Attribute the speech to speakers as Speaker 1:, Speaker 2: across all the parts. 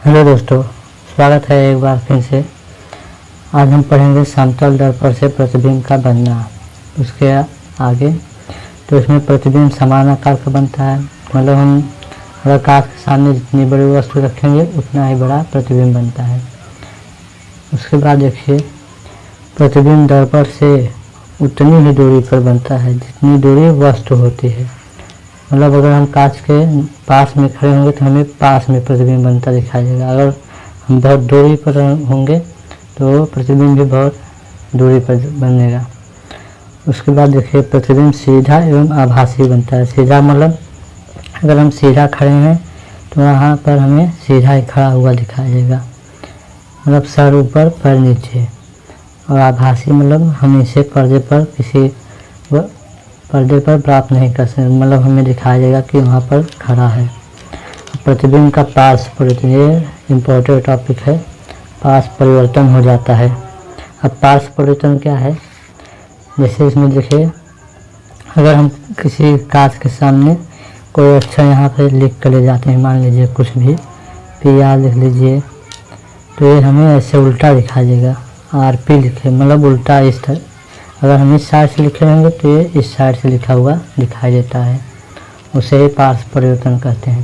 Speaker 1: Hello दोस्तों, स्वागत है एक बार फिर से। आज हम पढ़ेंगे समतल दर्पण से प्रतिबिंब का बनना। उसके आगे तो इसमें प्रतिबिंब समान आकार का बनता है, मतलब हम अगर कांच के सामने जितनी बड़ी वस्तु रखेंगे उतना ही बड़ा प्रतिबिंब बनता है। उसके बाद देखिए, प्रतिबिंब दर्पण से उतनी ही दूरी पर बनता है जितनी दूरी वस्तु होती है। मतलब अगर हम कांच के पास में खड़े होंगे तो हमें पास में प्रतिबिंब बनता दिखाई देगा। अगर हम बहुत दूरी पर होंगे तो प्रतिबिंब भी बहुत दूरी पर बनेगा। उसके बाद देखिए, प्रतिबिंब सीधा एवं आभासी बनता है। सीधा मतलब अगर हम सीधा खड़े हैं तो वहाँ पर हमें सीधा ही खड़ा हुआ दिखाई देगा, मतलब सर ऊपर पैर नीचे। और आभासी मतलब हम इसे पर्दे पर प्राप्त नहीं कर सकते, मतलब हमें दिखाई देगा कि वहाँ पर खड़ा है। प्रतिबिंब का पार्श्व परिवर्तन, ये इम्पोर्टेंट टॉपिक है। पार्श्व परिवर्तन हो जाता है। अब पार्श्व परिवर्तन क्या है, जैसे इसमें देखिए, अगर हम किसी कांच के सामने कोई अक्षर यहाँ पे लिख कर ले जाते हैं, मान लीजिए कुछ भी PR लिख लीजिए, तो ये हमें ऐसे उल्टा दिखाई देगा। RP लिखे मतलब उल्टा इस तरह। अगर हम इस साइड से लिखे रहेंगे तो ये इस साइड से लिखा हुआ दिखाई देता है, उसे ही पार्श्व परिवर्तन कहते हैं।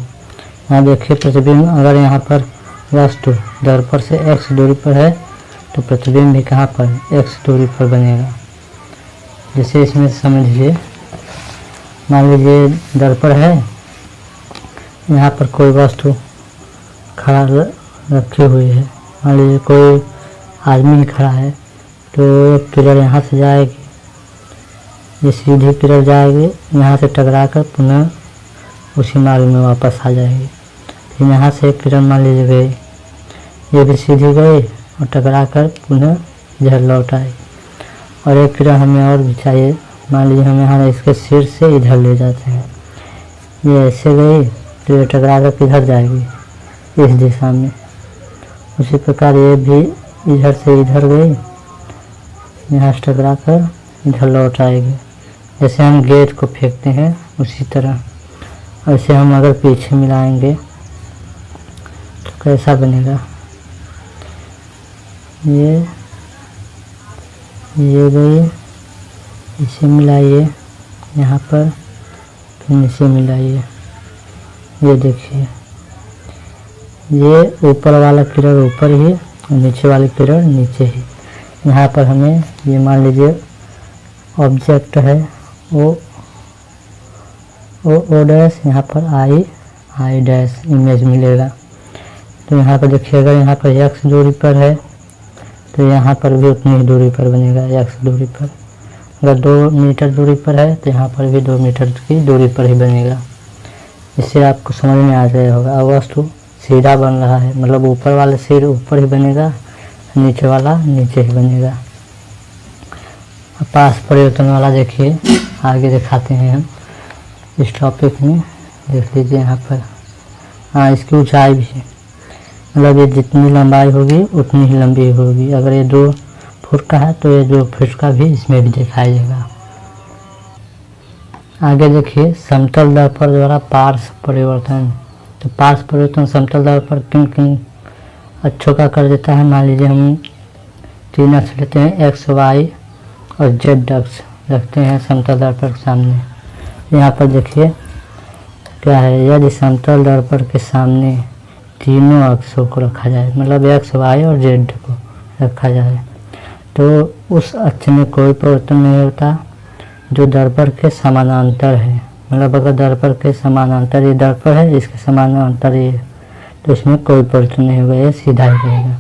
Speaker 1: यहाँ देखिए, प्रतिबिंब अगर यहाँ पर वस्तु दर्पण से x दूरी पर है तो प्रतिबिंब भी कहाँ पर x दूरी पर बनेगा। जैसे इसमें समझिए, मान लीजिए दर्पण है, यहाँ पर कोई वस्तु खड़ा रखी हुई है, मान लीजिए कोई आदमी खड़ा है, तो एक किरण यहाँ से जाएगी, ये सीधी किरण जाएगी, यहाँ से टकराकर पुनः उसी मार्ग में वापस आ जाएगी। फिर यहाँ से एक किरण मान लीजिए गई, ये भी सीधी गई और टकराकर पुनः इधर लौट आई। और एक किरण हमें और भी चाहिए, मान लीजिए हम यहाँ इसके सिर से इधर ले जाते हैं, ये ऐसे गई तो ये टकराकर किधर जाएगी, इस दिशा में। उसी प्रकार ये भी इधर से इधर गई, यहाँ से टकरा कर इधर लौट आएगी। जैसे हम गेट को फेंकते हैं उसी तरह। ऐसे हम अगर पीछे मिलाएंगे तो कैसा बनेगा, ये गई, इसे मिलाइए यहाँ पर, फिर इसे मिलाइए, ये देखिए, ये ऊपर वाला किरण ऊपर ही और नीचे वाली किरण नीचे ही। यहाँ पर हमें ये मान लीजिए ऑब्जेक्ट है ओ डैश, यहाँ पर आई डैश इमेज मिलेगा। तो यहाँ पर देखिए, अगर यहाँ पर x दूरी पर है तो यहाँ पर भी उतनी ही दूरी पर बनेगा, x दूरी पर। अगर 2 मीटर दूरी पर है तो यहाँ पर भी 2 मीटर की दूरी पर ही बनेगा। इससे आपको समझ में आ गया होगा। अब वस्तु सीधा बन रहा है, मतलब ऊपर वाला सिर ऊपर ही बनेगा, नीचे वाला नीचे ही बनेगा। पार्श्व परिवर्तन वाला देखिए, आगे दिखाते हैं हम इस टॉपिक में। देख लीजिए यहाँ पर, हाँ, इसकी ऊंचाई भी है, मतलब ये जितनी लंबाई होगी उतनी ही लंबी होगी। अगर ये 2 फुट का है तो ये 2 फुट का भी इसमें भी दिखाई देगा। आगे देखिए, समतल दर्पण द्वारा पार्श्व परिवर्तन। तो पार्श्व परिवर्तन समतल दर्पण किन अक्षों का कर देता है। मान लीजिए हम 3 अक्ष लेते हैं, x, y और z अक्ष रखते हैं समतल दर्पण के सामने। यहाँ पर देखिए क्या है, यदि समतल दर्पण के सामने तीनों अक्षों को रखा जाए, मतलब x, y और z को रखा जाए, तो उस अक्ष में कोई परिवर्तन नहीं होता जो दर्पण के समानांतर है। मतलब अगर दर्पण के समानांतर ये दर्पण है, इसके समानांतर ये, तो इसमें कोई परिवर्तन नहीं होगा, ये सीधा ही रहेगा।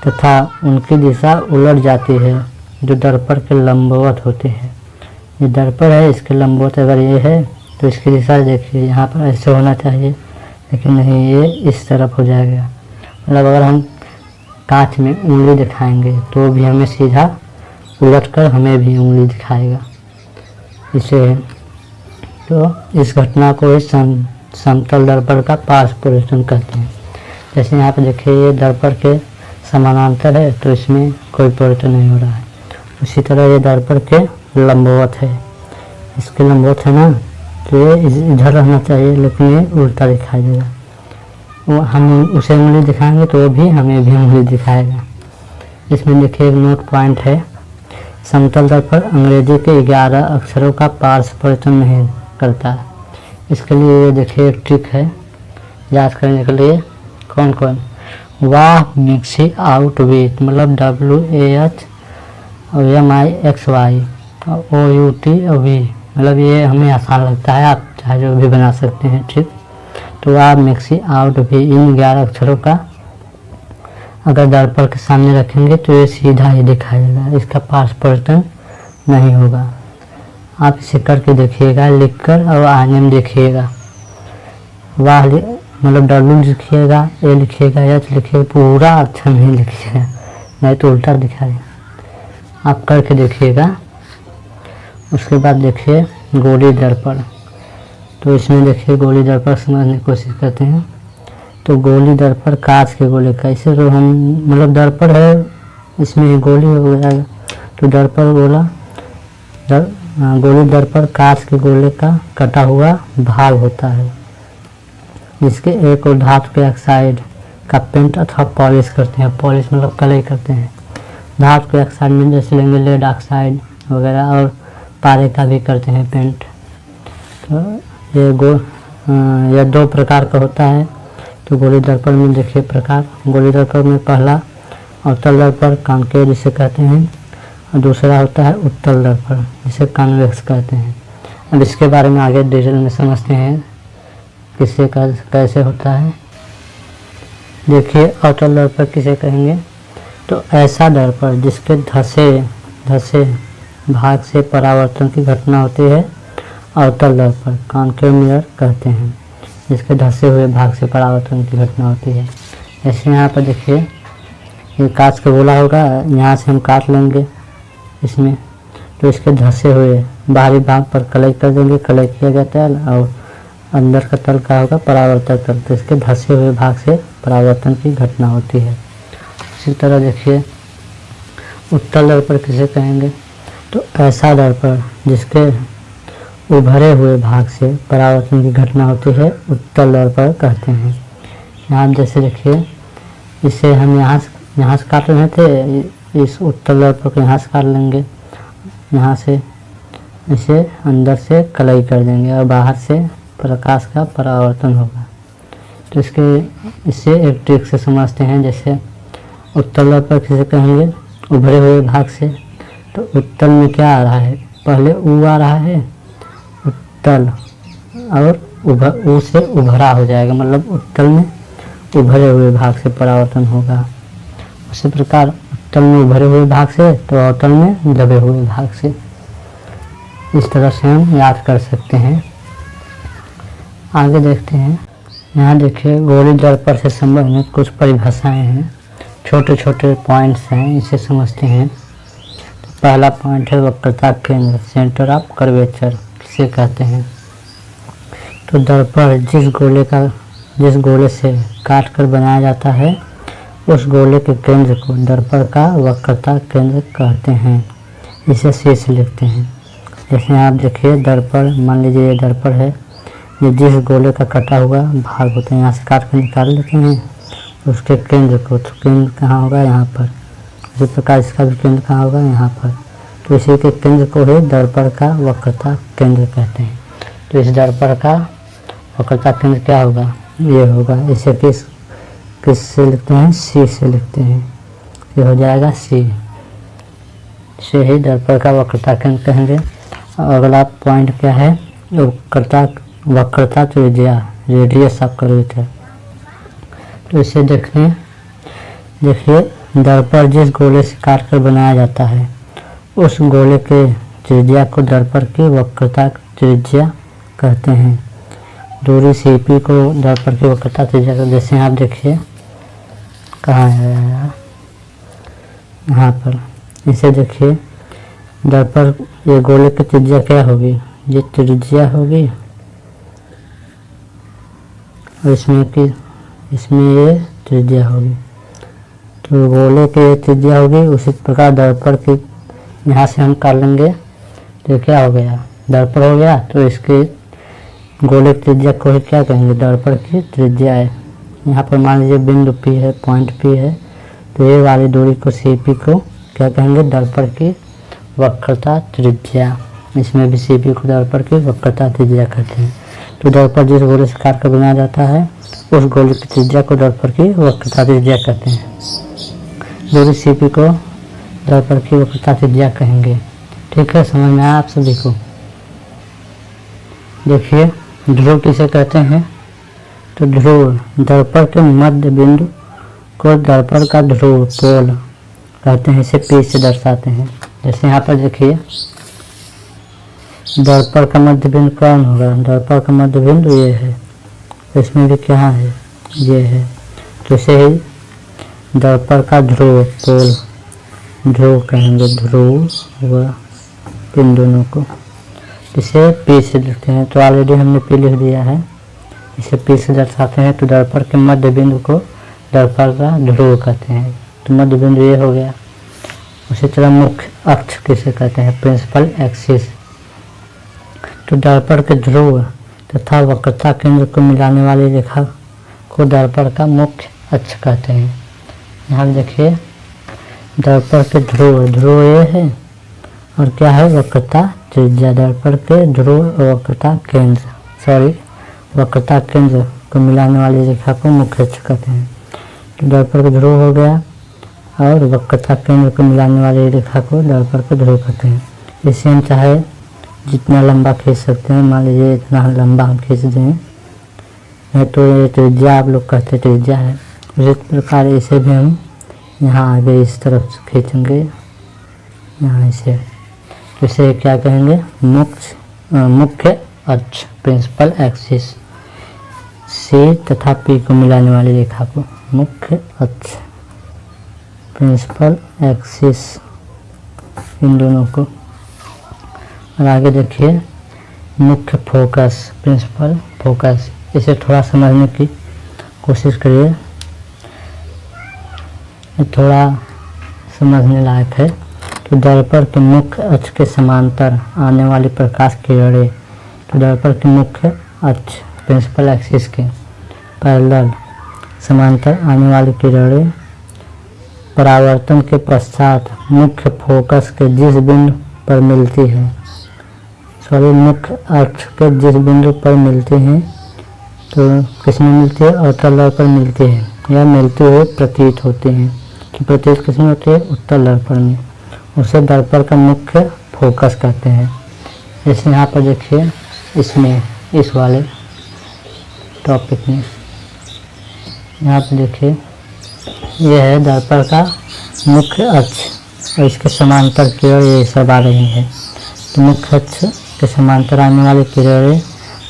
Speaker 1: तथा उनकी दिशा उलट जाती है जो दर्पण के लंबवत होते हैं। ये दर्पण है, इसके लंबवत अगर ये है तो इसकी दिशा देखिए, यहाँ पर ऐसे होना चाहिए, लेकिन नहीं, ये इस तरफ हो जाएगा। मतलब अगर हम कांच में उंगली दिखाएंगे तो भी हमें सीधा उलटकर हमें भी उंगली दिखाएगा। इसे तो इस घटना को समतल दर्पण का पार्श्व परिवर्तन कहते हैं। जैसे यहाँ पर देखिए, ये दर्पण के समानांतर है तो इसमें कोई परिवर्तन नहीं हो रहा है। उसी तरह ये दर्पण के लंबवत है, इसके लंबवत है ना, तो ये इधर रहना चाहिए, लेकिन ये उल्टा दिखाई देगा। वो हम उसे उंगली दिखाएंगे तो वो भी हमें भी उंगली दिखाएगा। इसमें देखिए एक नोट पॉइंट है, समतल दर्पण अंग्रेजी के 11 अक्षरों का पार्श्व परिवर्तन नहीं करता। इसके लिए ये देखिए एक ट्रिक है याद करने के लिए। कौन कौन? वाह मिक्सी आउट विथ, मतलब WAH और MIXY और OUT वी, मतलब ये हमें आसान लगता है, आप चाहे जो भी बना सकते हैं ठीक। तो आप मिक्सी आउट भी इन 11 अक्षरों का अगर दर्पण के सामने रखेंगे तो ये सीधा ही दिखाएगा, इसका पार्श्व परिवर्तन नहीं होगा। आप इसे करके देखिएगा, लिखकर और आने में देखिएगा। वाह मतलब W लिखिएगा, A लिखिएगा, H लिखिएगा, पूरा अक्षर नहीं लिखिएगा, नहीं तो उल्टा दिखाएगा। आप करके देखिएगा। उसके बाद देखिए गोली दर्पण। तो इसमें देखिए गोली दर्पण समझने की कोशिश करते हैं। तो गोली दर्पण कांच के गोले का, इसे तो हम मतलब दर्पण है, इसमें गोली हो जाएगा। तो दर्पण गोला गोली दर्पण कांच के गोले का कटा हुआ भाग होता है, जिसके एक और धातु के ऑक्साइड का पेंट अथवा पॉलिश करते हैं। पॉलिश मतलब कलई करते हैं। धातु के ऑक्साइड में जैसे लेंगे लेड ऑक्साइड वगैरह, और पारे का भी करते हैं पेंट। तो ये 2 प्रकार का होता है। तो गोली दर्पण में देखिए प्रकार, गोली दर्पण में पहला अवतल दर्पण कॉन्केव जिसे कहते हैं, और दूसरा होता है उत्तल दर्पण जिसे कॉन्वेक्स कहते हैं। अब इसके बारे में आगे डिटेल में समझते हैं किससे कैसे होता है। देखिए अवतल दर्पण किसे कहेंगे? तो ऐसा दर्पण जिसके धसे भाग से परावर्तन की घटना होती है अवतल दर्पण कॉन्केव मिरर कहते हैं, जिसके धसे हुए भाग से परावर्तन की घटना होती है। जैसे यहाँ पर देखिए ये कांच का गोला होगा, यहाँ से हम काट लेंगे इसमें, तो इसके धसे हुए बाहरी भाग पर कलई कर देंगे, कलई किया जाता है, और अंदर का तल का होगा परावर्तक तल, तो इसके धसे हुए भाग से परावर्तन की घटना होती है। इसी तरह देखिए उत्तल दर्पण किसे कहेंगे? तो ऐसा दर्पण जिसके उभरे हुए भाग से परावर्तन की घटना होती है उत्तल दर्पण कहते हैं। यहाँ जैसे देखिए इसे हम यहाँ से काट रहे थे, इस उत्तल दर्पण को यहाँ से काट लेंगे, यहाँ से इसे अंदर से कलई कर देंगे और बाहर से प्रकाश का परावर्तन होगा। तो इससे एक ट्रिक से समझते हैं। जैसे उत्तल दर्पण किसे कहेंगे? उभरे हुए भाग से। तो उत्तल में क्या आ रहा है? पहले ऊ आ रहा है उत्तल, और ऊ से उभरा हो जाएगा, मतलब उत्तल में उभरे हुए भाग से परावर्तन होगा। उसी प्रकार उत्तल में उभरे हुए भाग से तो अवतल में दबे हुए भाग से। इस तरह से हम याद कर सकते हैं। आगे देखते हैं। यहाँ देखिए गोली दर्पण से संबंधित कुछ परिभाषाएं हैं, छोटे छोटे पॉइंट्स हैं, इसे समझते हैं। तो पहला पॉइंट है वक्रता केंद्र, सेंटर ऑफ कर्वेचर किसे कहते हैं? तो दर्पण जिस गोले से काट कर बनाया जाता है उस गोले के केंद्र को दर्पण का वक्रता केंद्र कहते हैं। इसे C से लिखते हैं। जैसे आप देखिए दर्पण, मान लीजिए ये दर्पण है, ये जिस गोले का कटा हुआ भाग होता है यहाँ से काट कर निकाल लेते हैं उसके केंद्र को। तो केंद्र कहाँ होगा? यहाँ पर। इसी प्रकार इसका भी केंद्र कहाँ होगा? यहाँ पर। तो इसी के केंद्र को ही दर्पण का वक्रता केंद्र कहते हैं। तो इस दर्पण का वक्रता केंद्र क्या होगा? ये होगा। इसे किससे लिखते हैं? C से लिखते हैं। ये हो जाएगा C। इसे ही दर्पण का वक्रता केंद्र कहेंगे। अगला पॉइंट क्या है? वक्रता त्रिज्या, रेडियस ऑफ कर्वेचर। तो इसे देखिए दर्पण जिस गोले से काट कर बनाया जाता है उस गोले के त्रिज्या को दर्पण की वक्रता त्रिज्या कहते हैं। दूरी CP को दर्पण की वक्रता त्रिज्या कहते हैं। जैसे आप देखिए कहाँ है यहाँ पर, इसे देखिए दर्पण ये गोले की त्रिज्या क्या होगी? ये त्रिज्या होगी और इसमें ये त्रिज्या होगी। तो गोले की त्रिज्या होगी, उसी प्रकार दर्पण की यहाँ से हम काट लेंगे तो क्या हो गया? दर्पण हो गया। तो इसके गोले की त्रिज्या को क्या कहेंगे? दर्पण की त्रिज्या है। यहाँ पर मान लीजिए बिंदु P है, पॉइंट P है, तो ये वाली दूरी को CP को क्या कहेंगे, दर्पण की वक्रता त्रिज्या। इसमें भी CP को दर्पण की वक्रता त्रिज्या कहते हैं। तो दर्पण जिस गोले से काट कर बनाया जाता है उस गोले की त्रिज्या को दर्पण की वक्रता त्रिज्या कहते हैं। दूरी CP को दर्पण की वक्रता त्रिज्या कहेंगे। ठीक है, समझ में आया आप सभी को। देखिए ध्रुव किसे कहते हैं, तो ध्रुव दर्पण के मध्य बिंदु को दर्पण का ध्रुव पोल कहते हैं। इसे P से दर्शाते हैं। जैसे यहाँ पर देखिए दर्पण का मध्य बिंदु कौन होगा, दर्पण का मध्य बिंदु ये है, इसमें भी क्या है, ये है। तो इसे ही दर्पण का ध्रुव पोल ध्रुव कहेंगे, ध्रुव व इन दोनों को। इसे P से लिखते हैं। तो ऑलरेडी हमने P लिख दिया है, इसे P से दर्शाते हैं। तो दर्पण के मध्य बिंदु को दर्पण का ध्रुव कहते हैं। तो मध्य बिंदु ये हो गया। उसी तरह मुख्य अक्ष किसे कहते हैं, प्रिंसिपल एक्सिस। तो दर्पण के ध्रुव तथा वक्रता केंद्र को मिलाने वाली रेखा को दर्पण का मुख्य अक्ष कहते हैं। यहाँ देखिए दर्पण के ध्रुव ये है और क्या है, वक्रता त्रिज्या। दर्पण के ध्रुव और वक्रता केंद्र को मिलाने वाली रेखा को मुख्य अक्ष कहते हैं। तो दर्पण का ध्रुव हो गया और वक्रता केंद्र को मिलाने वाली रेखा को दर्पण का ध्रुव कहते हैं। इसे हम चाहे जितना लंबा खींच सकते हैं, मान लीजिए इतना लंबा हम खींच दें, नहीं तो ये त्रिज्या आप लोग कहते त्रिज्या है। उसी प्रकार इसे भी हम यहाँ आगे इस तरफ खींचेंगे, यहाँ इसे, तो इसे क्या कहेंगे, मुख्य अक्ष, प्रिंसिपल एक्सिस। C तथा P को मिलाने वाली रेखा को मुख्य अक्ष, प्रिंसिपल एक्सिस, इन दोनों को। और आगे देखिए मुख्य फोकस, प्रिंसिपल फोकस। इसे थोड़ा समझने की कोशिश करिए, ये थोड़ा समझने लायक है। तो दर्पण के मुख्य अक्ष के समांतर आने वाली प्रकाश किरणें, तो दर्पण के मुख्य अक्ष प्रिंसिपल एक्सिस के पैरेलल समांतर आने वाली किरणें परावर्तन के पश्चात मुख्य फोकस के जिस बिंदु पर मिलती है, मुख्य अक्ष के जिस बिंदु पर मिलती हैं, तो किसमें मिलती है, अवतल दर्पण पर मिलती है या मिलती हुई प्रतीत होती हैं। कि प्रतीत किसमें होती है, उत्तल दर्पण में। उसे दर्पण का मुख्य फोकस कहते हैं। जैसे यहाँ पर देखिए इसमें, इस वाले टॉपिक में यहाँ पर देखिए यह है दर्पण का मुख्य अक्ष और इसके समांतर किरण ये सब आ रही है। तो मुख्य अक्ष के समांतर आने वाली किरणें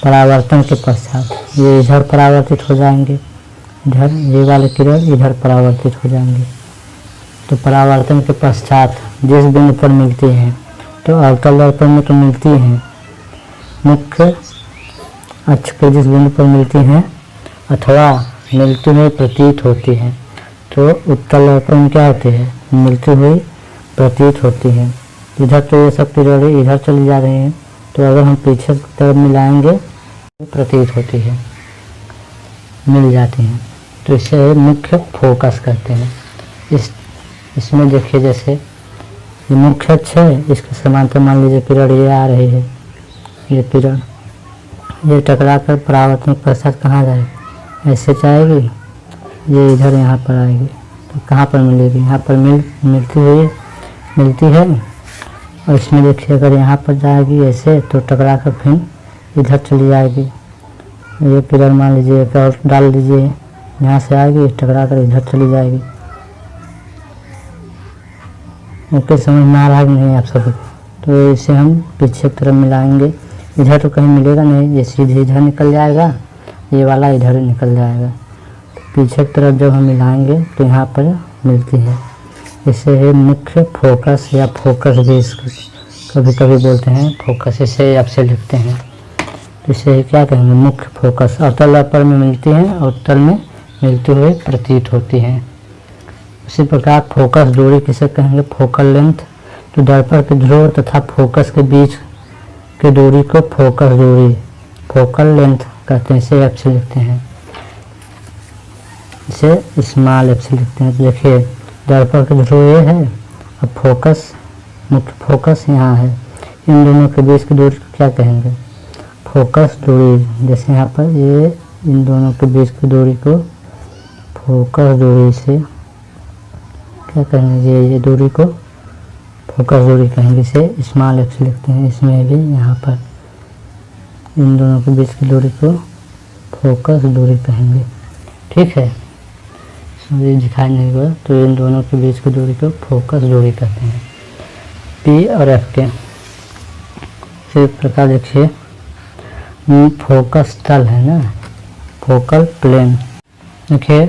Speaker 1: परावर्तन के पश्चात ये इधर परावर्तित हो जाएंगे, इधर ये वाले किरण इधर परावर्तित हो जाएंगे। तो परावर्तन के पश्चात जिस बिंदु पर मिलती हैं, तो अवतल दर्पण में तो मिलती हैं, मुख्य अक्ष के जिस बिंदु पर मिलती हैं अथवा मिलती हुई प्रतीत होती हैं, तो उत्तल दर्पण में क्या होती है, मिलती हुई प्रतीत होती हैं। इधर तो ये सब किरणें इधर चली जा रही हैं, तो अगर हम पीछे की तरफ मिलाएंगे तो प्रतीत होती है, मिल जाती हैं। तो इसे मुख्य फोकस कहते हैं। इसमें देखिए जैसे ये मुख्य अक्ष है, इसके समांतर मान लीजिए किरण ये आ रही है, ये किरण ये टकरा कर परावर्तन के पश्चात कहाँ जाएगी, ऐसे जाएगी, ये इधर यहाँ पर आएगी। तो कहाँ पर मिलेगी, यहाँ पर मिलती है। और इसमें देखिए अगर यहाँ पर जाएगी ऐसे, तो टकरा कर फिर इधर चली जाएगी। ये किरण मान लीजिए एक और डाल दीजिए, यहाँ से आएगी, टकरा कर इधर चली जाएगी। ओके, समझ में आ रहा है नहीं आप सभी? तो इसे हम पीछे की तरफ मिलाएंगे, इधर तो कहीं मिलेगा नहीं, ये सीधे इधर निकल जाएगा, ये वाला इधर निकल जाएगा। तो पीछे की तरफ जब हम मिलाएंगे तो यहाँ पर मिलती है। इसे है मुख्य फोकस या फोकस भी कभी कभी बोलते हैं फोकस, इसे आपसे लिखते हैं। तो इसे क्या कहेंगे, मुख्य फोकस। अवतल दर्पण में मिलती हैं और उत्तल में मिलती हुई प्रतीत होती हैं। इसी प्रकार फोकस दूरी किसे कहेंगे, फोकल लेंथ। तो दर्पण के ध्रुव तथा फोकस के बीच की दूरी को फोकस दूरी, फोकल लेंथ कहते हैं, इसे आपसे लिखते हैं। इसे स्मॉल एफ से लिखते हैं। तो देखिए दर्पण के थ्रू ये है, अब फोकस, मुख्य फोकस यहाँ है, इन दोनों के बीच की दूरी को क्या कहेंगे? फोकस दूरी। जैसे यहाँ पर ये इन दोनों के बीच की दूरी को फोकस दूरी से क्या कहेंगे? ये दूरी को फोकस दूरी कहेंगे, इसे स्मॉल एफ से लिखते हैं। इसमें भी यहाँ पर इन दोनों के बीच की दूरी को फोकस दूरी कहेंगे। ठीक है, ये दिखाई नहीं हुआ, तो इन दोनों के बीच की दूरी को फोकस दूरी कहते हैं। पी और एफ के इसी प्रकार देखिए, फोकस तल है ना, फोकल प्लेन। देखिए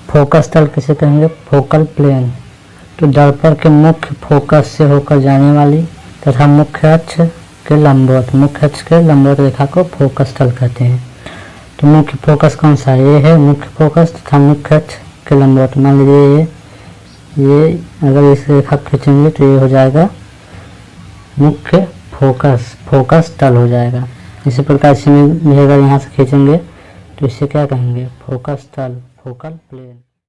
Speaker 1: फोकस तल किसे कहेंगे? Focal plane. तो दर्पण के मुख्य फोकस से होकर जाने वाली तथा मुख्य अक्ष के लंबवत, मुख्य अक्ष के लंबवत रेखा को फोकस तल कहते हैं। तो मुख्य फोकस कौन सा है? ये है मुख्य फोकस तथा मुख्य अक्ष के लंबवत। मान लीजिए ये अगर इस रेखा खींचेंगे तो ये हो जाएगा मुख्य फोकस, फोकस तल हो जाएगा। इसी प्रकार से भी अगर यहाँ से खींचेंगे तो इसे क्या कहेंगे? फोकस तल, फोकल प्लेन।